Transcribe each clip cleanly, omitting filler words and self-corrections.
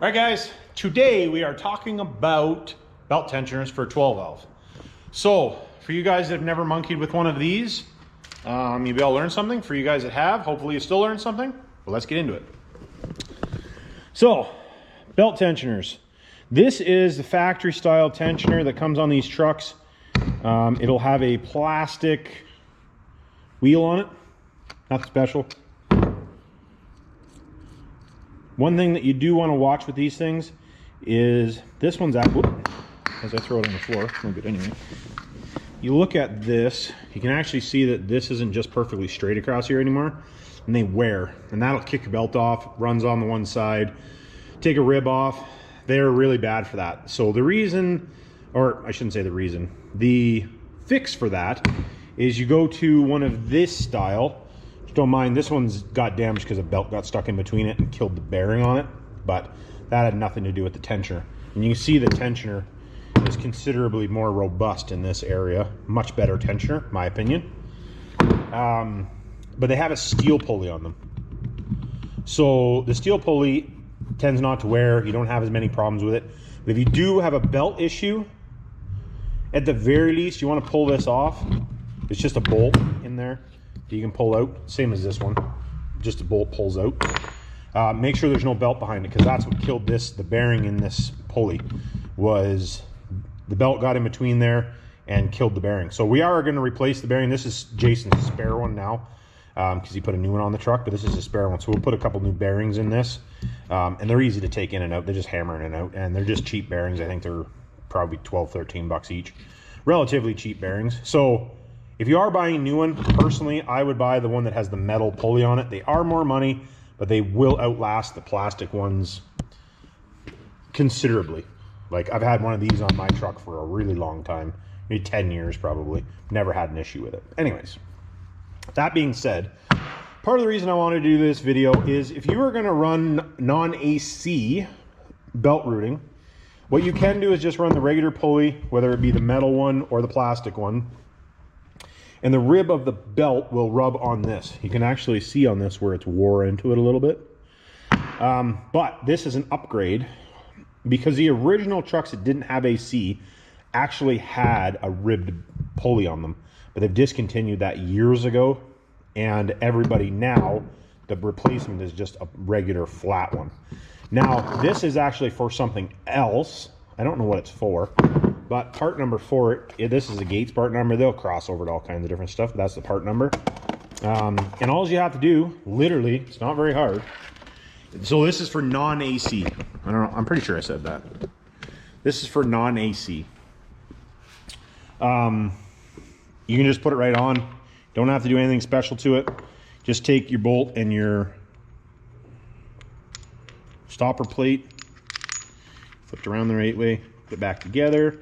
All right, guys, today we are talking about belt tensioners for 12 valve. So for you guys that have never monkeyed with one of these, you'll be able to learn something. For you guys that have, hopefully you still learn something. But let's get into it. So belt tensioners. This is the factory style tensioner that comes on these trucks. It'll have a plastic wheel on it, nothing special. One thing that you do want to watch with these things is this one's out. As I throw it on the floor, it's no good anyway. You look at this, you can actually see that this isn't just perfectly straight across here anymore, and they wear, and that'll kick your belt off, runs on the one side, take a rib off. They're really bad for that. So the reason, or I shouldn't say the reason, the fix for that is you go to one of this style. Don't mind, this one's got damaged because a belt got stuck in between it and killed the bearing on it, but that had nothing to do with the tensioner. And you can see the tensioner is considerably more robust in this area. Much better tensioner, my opinion. But they have a steel pulley on them. So the steel pulley tends not to wear. You don't have as many problems with it. But if you do have a belt issue, at the very least, you want to pull this off. It's just a bolt in there. You can pull out, same as this one, just a bolt pulls out. Make sure there's no belt behind it, because that's what killed this, the bearing in this pulley, was the belt got in between there and killed the bearing. So we are going to replace the bearing. This is Jason's spare one now, because he put a new one on the truck, but this is a spare one. So we'll put a couple new bearings in this, and they're easy to take in and out. They're just hammering it out, and they're just cheap bearings. I think they're probably 12, 13 bucks each. Relatively cheap bearings. So if you are buying a new one, personally, I would buy the one that has the metal pulley on it. They are more money, but they will outlast the plastic ones considerably. Like, I've had one of these on my truck for a really long time, maybe 10 years probably. Never had an issue with it. Anyways, that being said, part of the reason I wanted to do this video is if you are going to run non-AC belt routing, what you can do is just run the regular pulley, whether it be the metal one or the plastic one, and the rib of the belt will rub on this. You can actually see on this where it's wore into it a little bit. But this is an upgrade, because the original trucks that didn't have AC actually had a ribbed pulley on them. But they've discontinued that years ago, and everybody now, the replacement is just a regular flat one. Now, this is actually for something else. I don't know what it's for. But part number for it, this is a Gates part number. They'll cross over to all kinds of different stuff, but that's the part number. And all you have to do, literally, it's not very hard. So this is for non-AC. I don't know, I'm pretty sure I said that. This is for non-AC. You can just put it right on. Don't have to do anything special to it. Just take your bolt and your stopper plate, flip it around the right way, put it back together,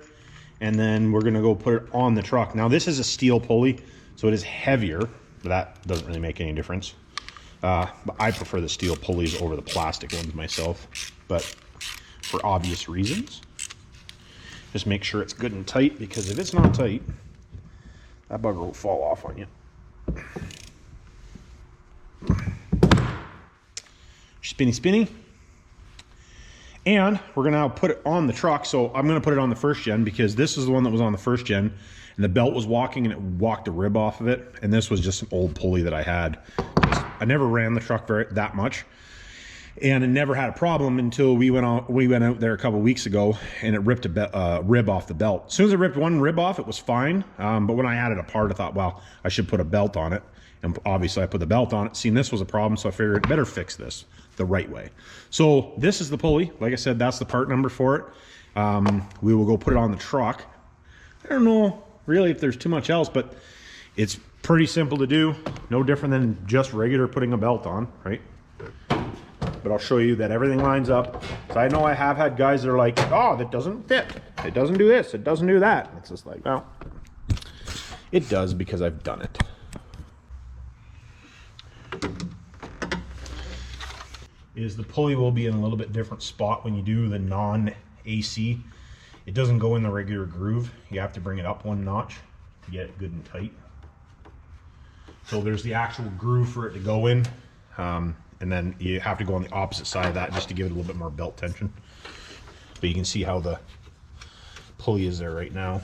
and then we're gonna go put it on the truck. Now this is a steel pulley, so it is heavier, but that doesn't really make any difference. But I prefer the steel pulleys over the plastic ones myself, but for obvious reasons. Just make sure it's good and tight, because if it's not tight, that bugger will fall off on you. Spinny, spinny. And we're gonna now put it on the truck. So I'm gonna put it on the first gen, because this is the one that was on the first gen, and the belt was walking and it walked the rib off of it. And this was just an old pulley that I had. I never ran the truck that much, and it never had a problem until we went out there a couple weeks ago, and it ripped a rib off the belt. As soon as it ripped one rib off, it was fine. But when I had it apart, I thought, well, I should put a belt on it. And obviously I put the belt on it. Seeing this was a problem, so I figured better fix this the right way. So this is the pulley. Like I said, that's the part number for it. We will go put it on the truck. I don't know really if there's too much else, but it's pretty simple to do. No different than just regular putting a belt on, right? But I'll show you that everything lines up. So I know I have had guys that are like, oh, that doesn't fit. It doesn't do this, it doesn't do that. It's just like, well, it does, because I've done it. Is the pulley will be in a little bit different spot when you do the non-AC. It doesn't go in the regular groove. You have to bring it up one notch to get it good and tight. So there's the actual groove for it to go in. and then you have to go on the opposite side of that just to give it a little bit more belt tension. But you can see how the pulley is there right now.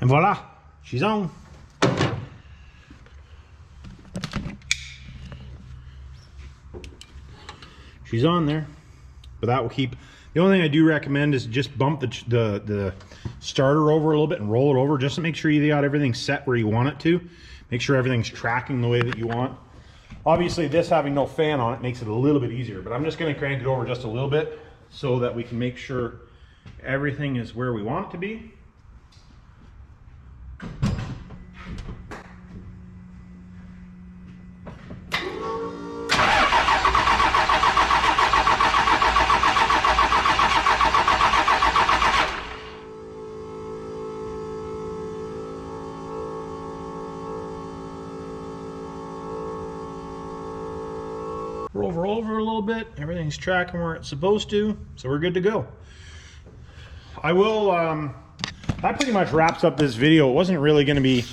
And voila, she's on. She's on there, but that will keep. The only thing I do recommend is just bump the starter over a little bit and roll it over just to make sure you got everything set where you want it to. Make sure everything's tracking the way that you want. Obviously, this having no fan on it makes it a little bit easier, but I'm just going to crank it over just a little bit so that we can make sure everything is where we want it to be. Roll over a little bit, everything's tracking where it's supposed to, so we're good to go. I will, that pretty much wraps up this video. It wasn't really going to be,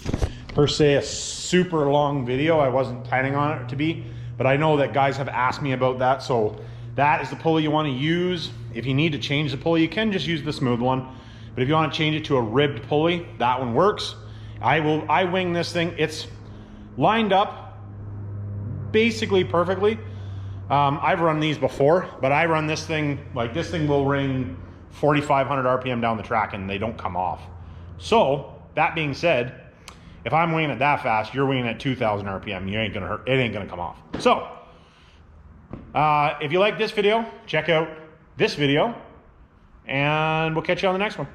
per se, a super long video. I wasn't planning on it to be, but I know that guys have asked me about that, so that is the pulley you want to use. If you need to change the pulley, you can just use the smooth one, but if you want to change it to a ribbed pulley, that one works. I wing this thing. It's lined up basically perfectly. I've run these before, but I run this thing, like this thing will ring 4,500 RPM down the track and they don't come off. So that being said, if I'm winging it that fast, you're winging at 2,000 RPM, you ain't gonna hurt, it ain't gonna come off. So if you like this video, check out this video and we'll catch you on the next one.